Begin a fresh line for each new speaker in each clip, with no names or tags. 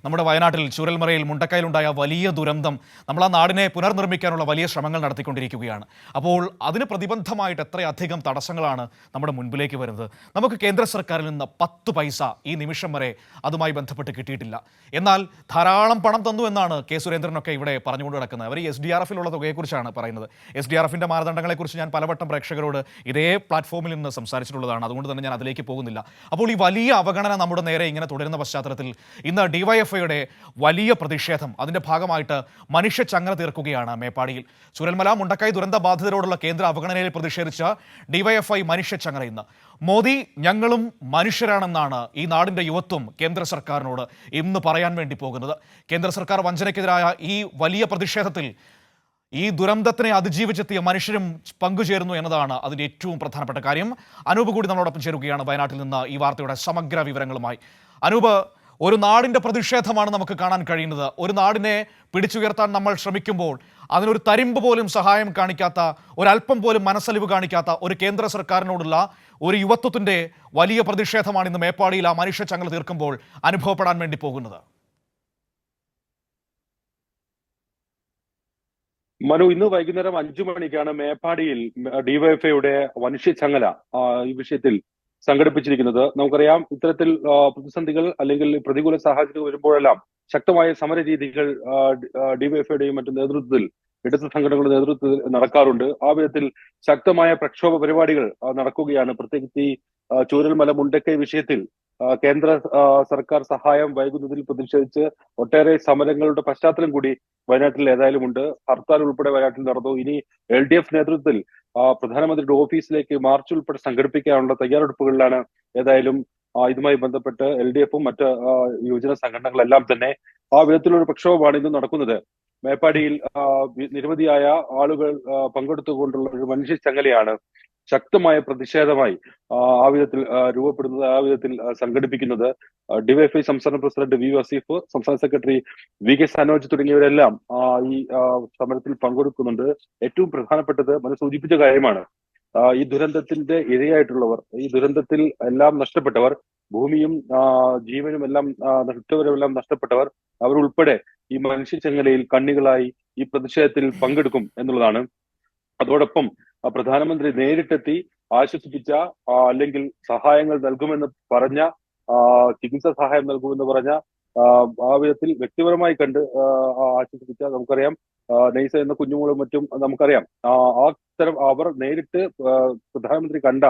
നമ്മുടെ വയനാട്ടിൽ ചൂരൽമലയിൽ മുണ്ടക്കയിലുണ്ടായ വലിയ ദുരന്തം നമ്മൾ ആ നാടിനെ പുനർനിർമ്മിക്കാനുള്ള വലിയ ശ്രമങ്ങൾ നടത്തിക്കൊണ്ടിരിക്കുകയാണ്. അപ്പോൾ അതിന് പ്രതിബന്ധമായിട്ട് എത്രയധികം തടസ്സങ്ങളാണ് നമ്മുടെ മുൻപിലേക്ക് വരുന്നത്. നമുക്ക് കേന്ദ്ര സർക്കാരിൽ നിന്ന് 10 പൈസ ഈ നിമിഷം വരെ അതുമായി ബന്ധപ്പെട്ട് കിട്ടിയിട്ടില്ല. എന്നാൽ ധാരാളം പണം തന്നു എന്നാണ് കെ സുരേന്ദ്രനൊക്കെ ഇവിടെ പറഞ്ഞുകൊണ്ട് നടക്കുന്നത്. അവർ SDRF-ലുള്ള തുകയെക്കുറിച്ചാണ് പറയുന്നത്. SDRF-ന്റെ മാനദണ്ഡങ്ങളെക്കുറിച്ച് ഞാൻ പലവട്ടം പ്രേക്ഷകരോട് ഇതേ പ്ലാറ്റ്ഫോമിൽ നിന്ന് സംസാരിച്ചിട്ടുള്ളതാണ്. അതുകൊണ്ട് തന്നെ ഞാൻ അതിലേക്ക് പോകുന്നില്ല. അപ്പോൾ ഈ വലിയ അവഗണന നമ്മുടെ നേരെ ഇങ്ങനെ തുടരുന്ന പശ്ചാത്തലത്തിൽ ഇന്ന് DYFIയുടെ വലിയ പ്രതിഷേധം, അതിൻ്റെ ഭാഗമായിട്ട് മനുഷ്യ ചങ്ങല തീർക്കുകയാണ് മേപ്പാടിയിൽ. ചുരൽമല മുണ്ടക്കൈ ദുരന്ത ബാധിതരോടുള്ള കേന്ദ്ര അവഗണനയിൽ പ്രതിഷേധിച്ച DYFI മനുഷ്യ ചങ്ങല ഇന്ന്. മോദി ഞങ്ങളും മനുഷ്യരാണെന്നാണ് ഈ നാടിൻ്റെ യുവത്വം കേന്ദ്ര സർക്കാരിനോട് ഇന്ന് പറയാൻ വേണ്ടി പോകുന്നത്. കേന്ദ്ര സർക്കാർ വഞ്ചനയ്ക്കെതിരായ ഈ വലിയ പ്രതിഷേധത്തിൽ ഈ ദുരന്തത്തിനെ അതിജീവിച്ചെത്തിയ മനുഷ്യരും പങ്കുചേരുന്നു എന്നതാണ് അതിൻ്റെ ഏറ്റവും പ്രധാനപ്പെട്ട കാര്യം. അനൂപ് കൂടി നമ്മളോടൊപ്പം ചേരുകയാണ് വയനാട്ടിൽ നിന്ന് ഈ വാർത്തയുടെ സമഗ്ര വിവരങ്ങളുമായി. അനൂപ്, ഒരു നാടിൻ്റെ പ്രതിഷേധമാണ് നമുക്ക് കാണാൻ കഴിയുന്നത്. ഒരു നാടിനെ പിടിച്ചുയർത്താൻ നമ്മൾ ശ്രമിക്കുമ്പോൾ അതിനൊരു തരിമ്പ് പോലും സഹായം കാണിക്കാത്ത, ഒരല്പം പോലും മനസ്സലിവ് കാണിക്കാത്ത ഒരു കേന്ദ്ര സർക്കാരിനോടുള്ള ഒരു യുവത്വത്തിൻ്റെ വലിയ പ്രതിഷേധമാണ് ഇന്ന് മേപ്പാടിയിൽ ആ മനുഷ്യ ചങ്ങല തീർക്കുമ്പോൾ അനുഭവപ്പെടാൻ വേണ്ടി പോകുന്നത്.
മനു, ഇന്ന് വൈകുന്നേരം 5 മണിക്കാണ് മേപ്പാടിയിൽ DYFIയുടെ മനുഷ്യ ചങ്ങല ഈ വിഷയത്തിൽ സംഘടിപ്പിച്ചിരിക്കുന്നത്. നമുക്കറിയാം, ഇത്തരത്തിൽ പ്രതിസന്ധികൾ അല്ലെങ്കിൽ പ്രതികൂല സാഹചര്യം വരുമ്പോഴെല്ലാം ശക്തമായ സമര രീതികൾ DYFIയുടെയും മറ്റു നേതൃത്വത്തിൽ, ഇടത് സംഘടനകളുടെ നേതൃത്വത്തിൽ നടക്കാറുണ്ട്. ആ വിധത്തിൽ ശക്തമായ പ്രക്ഷോഭ പരിപാടികൾ നടക്കുകയാണ്. പ്രത്യേകിച്ച് ഈ ചൂരൽമല മുണ്ടക്കൈ വിഷയത്തിൽ കേന്ദ്ര സർക്കാർ സഹായം വൈകുന്നതിൽ പ്രതിഷേധിച്ച് ഒട്ടേറെ സമരങ്ങളുടെ പശ്ചാത്തലം കൂടി വയനാട്ടിൽ ഏതായാലും ഉണ്ട്. ഹർത്താൽ ഉൾപ്പെടെ വയനാട്ടിൽ നടന്നു. ഇനി LDF നേതൃത്വത്തിൽ പ്രധാനമന്ത്രിയുടെ ഓഫീസിലേക്ക് മാർച്ച് ഉൾപ്പെടെ സംഘടിപ്പിക്കാനുള്ള തയ്യാറെടുപ്പുകളിലാണ്. ഏതായാലും ഇതുമായി ബന്ധപ്പെട്ട് LDF-ഉം മറ്റ് യുവജന സംഘടനകളെല്ലാം തന്നെ ആ വിധത്തിലുള്ള പ്രക്ഷോഭമാണ് ഇന്ന് നടക്കുന്നത്. മേപ്പാടിയിൽ നിരവധിയായ ആളുകൾ പങ്കെടുത്തുകൊണ്ടുള്ള ഒരു മനുഷ്യ ചങ്ങലയാണ് ശക്തമായ പ്രതിഷേധമായി ആ വിധത്തിൽ രൂപപ്പെടുന്നത്, ആ വിധത്തിൽ സംഘടിപ്പിക്കുന്നത്. DYFI സംസ്ഥാന പ്രസിഡന്റ് VV വസീഫ്, സംസ്ഥാന സെക്രട്ടറി VK സനോജ് തുടങ്ങിയവരെല്ലാം ഈ സമരത്തിൽ പങ്കെടുക്കുന്നുണ്ട്. ഏറ്റവും പ്രധാനപ്പെട്ടത് സൂചിപ്പിച്ച കാര്യമാണ്, ഈ ദുരന്തത്തിന്റെ ഇരയായിട്ടുള്ളവർ, ഈ ദുരന്തത്തിൽ എല്ലാം നഷ്ടപ്പെട്ടവർ, ഭൂമിയും ജീവനും എല്ലാം നഷ്ടവരെല്ലാം നഷ്ടപ്പെട്ടവർ, അവരുൾപ്പെടെ ഈ മനുഷ്യ ചങ്ങലയിൽ കണ്ണികളായി ഈ പ്രതിഷേധത്തിൽ പങ്കെടുക്കും എന്നുള്ളതാണ്. അതോടൊപ്പം പ്രധാനമന്ത്രി നേരിട്ടെത്തി ആശ്വസിപ്പിച്ച അല്ലെങ്കിൽ സഹായങ്ങൾ നൽകുമെന്ന് പറഞ്ഞ, ചികിത്സാ സഹായം നൽകുമെന്ന് പറഞ്ഞ, ആ വിധത്തിൽ വ്യക്തിപരമായി കണ്ട് ആശ്വസിപ്പിച്ച, നമുക്കറിയാം നൈസ എന്ന കുഞ്ഞുങ്ങളും മറ്റും നമുക്കറിയാം, ആ തരം അവർ നേരിട്ട് പ്രധാനമന്ത്രി കണ്ട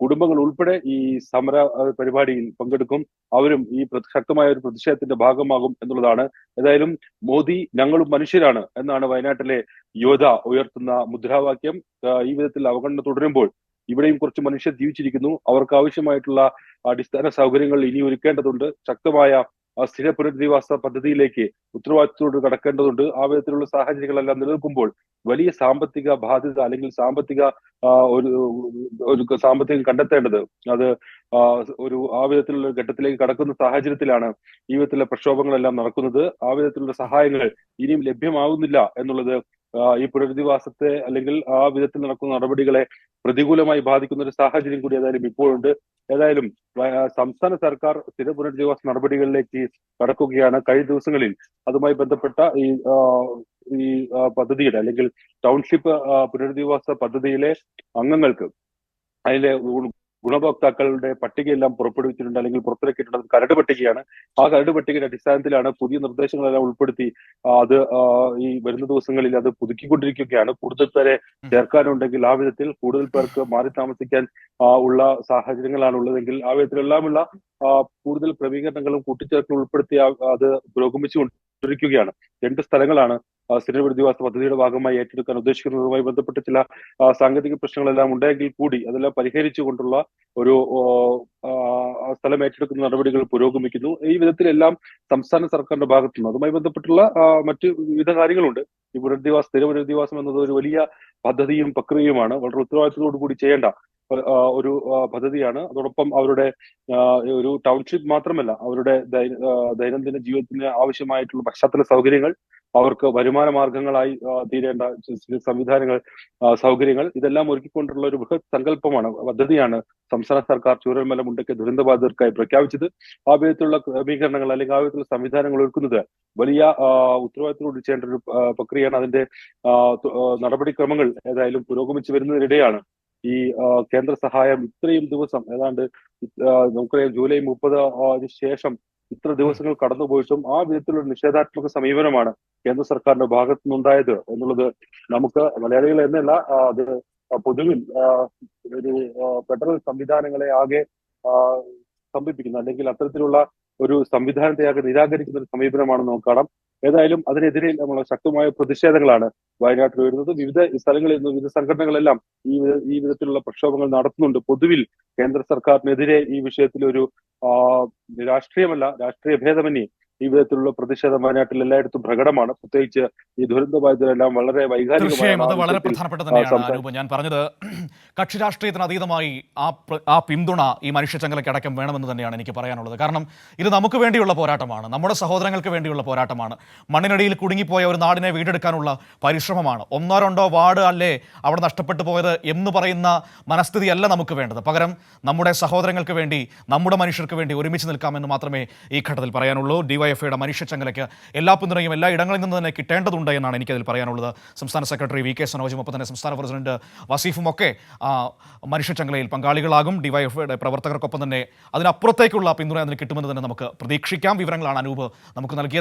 കുടുംബങ്ങൾ ഉൾപ്പെടെ ഈ സമര പരിപാടിയിൽ പങ്കെടുക്കും. അവരും ഈ ശക്തമായ ഒരു പ്രതിഷേധത്തിന്റെ ഭാഗമാകും എന്നുള്ളതാണ്. ഏതായാലും മോദി ഞങ്ങളും മനുഷ്യരാണ് എന്നാണ് വയനാട്ടിലെ യുവത ഉയർത്തുന്ന മുദ്രാവാക്യം. ഈ വിധത്തിൽ അവഗണന തുടരുമ്പോൾ ഇവിടെയും കുറച്ച് മനുഷ്യർ ജീവിച്ചിരിക്കുന്നു. അവർക്ക് ആവശ്യമായിട്ടുള്ള അടിസ്ഥാന സൗകര്യങ്ങൾ ഇനി ഒരുക്കേണ്ടതുണ്ട്. ശക്തമായ സ്ഥിര പുനരധിവാസ പദ്ധതിയിലേക്ക് ഉത്തരവാദിത്തത്തോട് കടക്കേണ്ടതുണ്ട്. ആ വിധത്തിലുള്ള സാഹചര്യങ്ങളെല്ലാം നിലനിൽക്കുമ്പോൾ വലിയ സാമ്പത്തിക ബാധ്യത അല്ലെങ്കിൽ ഒരു സാമ്പത്തികം കണ്ടെത്തേണ്ടത്, അത് ആ വിധത്തിലുള്ള ഘട്ടത്തിലേക്ക് കടക്കുന്ന സാഹചര്യത്തിലാണ് ഈ വിധത്തിലുള്ള പ്രക്ഷോഭങ്ങളെല്ലാം നടക്കുന്നത്. ആ വിധത്തിലുള്ള സഹായങ്ങൾ ഇനിയും ലഭ്യമാകുന്നില്ല എന്നുള്ളത് ഈ പുനരധിവാസത്തെ അല്ലെങ്കിൽ ആ വിധത്തിൽ നടക്കുന്ന നടപടികളെ പ്രതികൂലമായി ബാധിക്കുന്ന ഒരു സാഹചര്യം കൂടി ഏതായാലും ഇപ്പോഴുണ്ട്. ഏതായാലും സംസ്ഥാന സർക്കാർ സ്ഥിര പുനരധിവാസ നടപടികളിലേക്ക് കടക്കുകയാണ്. കഴിഞ്ഞ ദിവസങ്ങളിൽ അതുമായി ബന്ധപ്പെട്ട ഈ പദ്ധതിയുടെ അല്ലെങ്കിൽ ടൗൺഷിപ്പ് പുനരധിവാസ പദ്ധതിയിലെ അംഗങ്ങൾക്ക് അതിലെ ഗുണഭോക്താക്കളുടെ പട്ടികയെല്ലാം പുറപ്പെടുവിച്ചിട്ടുണ്ട്, അല്ലെങ്കിൽ പുറത്തിറക്കിയിട്ടുണ്ട്. കരട് പട്ടികയാണ്. ആ കരട് പട്ടികയുടെ അടിസ്ഥാനത്തിലാണ് പുതിയ നിർദ്ദേശങ്ങളെല്ലാം ഉൾപ്പെടുത്തി അത് ഈ വരുന്ന ദിവസങ്ങളിൽ അത് പുതുക്കിക്കൊണ്ടിരിക്കുകയാണ്. കൂടുതൽ പേരെ ചേർക്കാനുണ്ടെങ്കിൽ ആ വിധത്തിൽ കൂടുതൽ പേർക്ക് മാറി താമസിക്കാൻ ഉള്ള സാഹചര്യങ്ങളാണ് ഉള്ളതെങ്കിൽ ആ വിധത്തിലെല്ലാമുള്ള കൂടുതൽ ക്രമീകരണങ്ങളും കൂട്ടിച്ചേർക്കലും ഉൾപ്പെടുത്തി അത് പുരോഗമിച്ചുകൊണ്ടിരിക്കുകയാണ്. 2 സ്ഥലങ്ങളാണ് സ്ഥിര പുനരധിവാസ പദ്ധതിയുടെ ഭാഗമായി ഏറ്റെടുക്കാൻ ഉദ്ദേശിക്കുന്നതുമായി ബന്ധപ്പെട്ട് ചില സാങ്കേതിക പ്രശ്നങ്ങളെല്ലാം ഉണ്ടെങ്കിൽ കൂടി അതെല്ലാം പരിഹരിച്ചുകൊണ്ടുള്ള ഒരു സ്ഥലം ഏറ്റെടുക്കുന്ന നടപടികൾ പുരോഗമിക്കുന്നു. ഈ വിധത്തിലെല്ലാം സംസ്ഥാന സർക്കാരിന്റെ ഭാഗത്തുനിന്ന് അതുമായി ബന്ധപ്പെട്ടുള്ള മറ്റ് വിവിധ കാര്യങ്ങളുണ്ട്. ഈ സ്ഥിര പുനരധിവാസം എന്നത് ഒരു വലിയ പദ്ധതിയും പ്രക്രിയയുമാണ്. വളരെ ഉത്തരവാദിത്തത്തോടു കൂടി ചെയ്യേണ്ട ഒരു പദ്ധതിയാണ്. അതോടൊപ്പം അവരുടെ ഒരു ടൗൺഷിപ്പ് മാത്രമല്ല, അവരുടെ ദൈനംദിന ജീവിതത്തിന് ആവശ്യമായിട്ടുള്ള പശ്ചാത്തല സൗകര്യങ്ങൾ, അവർക്ക് വരുമാന മാർഗങ്ങളായി തീരേണ്ട ചില സംവിധാനങ്ങൾ, സൗകര്യങ്ങൾ ഇതെല്ലാം ഒരുക്കിക്കൊണ്ടുള്ള ഒരു ബൃഹത് സങ്കല്പമാണ്, പദ്ധതിയാണ് സംസ്ഥാന സർക്കാർ ചൂരൽമല മുണ്ടക്കൈ ദുരന്തബാധിതർക്കായി പ്രഖ്യാപിച്ചത്. ആ വിധത്തിലുള്ള ക്രമീകരണങ്ങൾ അല്ലെങ്കിൽ ആ വിധത്തിലുള്ള സംവിധാനങ്ങൾ ഒരുക്കുന്നത് വലിയ ഉത്തരവാദിത്തത്തോട് ചെയ്യേണ്ട ഒരു പ്രക്രിയയാണ്. അതിന്റെ നടപടിക്രമങ്ങൾ ഏതായാലും പുരോഗമിച്ചു വരുന്നതിനിടെയാണ് ഈ കേന്ദ്ര സഹായം ഇത്രയും ദിവസം, ഏതാണ്ട് നമുക്കറിയാം ജൂലൈ 30 ശേഷം ഇത്ര ദിവസങ്ങൾ കടന്നുപോയിട്ടും ആ വിധത്തിലുള്ള നിഷേധാത്മക സമീപനമാണ് കേന്ദ്ര സർക്കാരിന്റെ ഭാഗത്തു നിന്നുണ്ടായത് എന്നുള്ളത് നമുക്ക് മലയാളികൾ എന്നല്ല, അത് പൊതുവിൽ ഒരു ഫെഡറൽ സംവിധാനങ്ങളെ ആകെ സ്തംഭിപ്പിക്കുന്ന അല്ലെങ്കിൽ അത്തരത്തിലുള്ള ഒരു സംവിധാനത്തെ ആകെ നിരാകരിക്കുന്ന ഒരു സമീപനമാണെന്ന് നമുക്ക് കാണാം. ഏതായാലും അതിനെതിരെ നമ്മൾ ശക്തമായ പ്രതിഷേധങ്ങളാണ് വയനാട്ടിൽ വരുന്നത്. വിവിധ സ്ഥലങ്ങളിൽ നിന്ന് വിവിധ സംഘടനകളെല്ലാം ഈ വിധത്തിലുള്ള പ്രക്ഷോഭങ്ങൾ നടത്തുന്നുണ്ട്. പൊതുവിൽ കേന്ദ്ര സർക്കാരിനെതിരെ ഈ വിഷയത്തിൽ ഒരു രാഷ്ട്രീയമല്ല, രാഷ്ട്രീയ ഭേദമന്യേ ഈ വിധത്തിലുള്ള പ്രതിഷേധം വയനാട്ടിൽ എല്ലായിടത്തും പ്രകടമാണ്. പ്രത്യേകിച്ച് ഈ ദുരന്തബാധിതരെല്ലാം വളരെ
തീർച്ചയായും അത് വളരെ
വൈകാരികമായി
പ്രധാനപ്പെട്ട തന്നെയാണ് അനൂപ്. ഞാൻ പറഞ്ഞത് കക്ഷി രാഷ്ട്രീയത്തിന് അതീതമായി ആ പിന്തുണ ഈ മനുഷ്യച്ചങ്ങലയ്ക്ക് അടക്കം വേണമെന്ന് തന്നെയാണ് എനിക്ക് പറയാനുള്ളത്. കാരണം ഇത് നമുക്ക് വേണ്ടിയുള്ള പോരാട്ടമാണ്, നമ്മുടെ സഹോദരങ്ങൾക്ക് വേണ്ടിയുള്ള പോരാട്ടമാണ്, മണ്ണിനടിയിൽ കുടുങ്ങിപ്പോയ ഒരു നാടിനെ വീണ്ടെടുക്കാനുള്ള പരിശ്രമമാണ്. ഒന്നോ രണ്ടോ വാർഡ് അല്ലേ അവിടെ നഷ്ടപ്പെട്ടു പോയത് എന്ന് പറയുന്ന മനസ്ഥിതിയല്ല നമുക്ക് വേണ്ടത്. പകരം നമ്മുടെ സഹോദരങ്ങൾക്ക് വേണ്ടി, നമ്മുടെ മനുഷ്യർക്ക് വേണ്ടി ഒരുമിച്ച് നിൽക്കാമെന്ന് മാത്രമേ ഈ ഘട്ടത്തിൽ പറയാനുള്ളൂ. ഡിവൈഎഫ്ഐയുടെ മനുഷ്യച്ചങ്ങലയ്ക്ക് എല്ലാ പിന്തുണയും എല്ലാ ഇടങ്ങളിൽ നിന്ന് തന്നെ കിട്ടേണ്ടതുണ്ട് എന്നാണ് എനിക്കതിൽ പറയാനുള്ളത്. സംസ്ഥാന സെക്രട്ടറി വി കെ സനോജും ഒപ്പം തന്നെ സംസ്ഥാന പ്രസിഡന്റ് വസീഫും ഒക്കെ മനുഷ്യച്ചങ്ങലയിൽ പങ്കാളികളാകും. ഡിവൈഎഫ്ഐയുടെ പ്രവർത്തകർക്കൊപ്പം തന്നെ അതിനപ്പുറത്തേക്കുള്ള പിന്തുണ അതിന് കിട്ടുമെന്ന് തന്നെ നമുക്ക് പ്രതീക്ഷിക്കാം. വിവരങ്ങളാണ് അനൂപ് നമുക്ക് നൽകിയത്.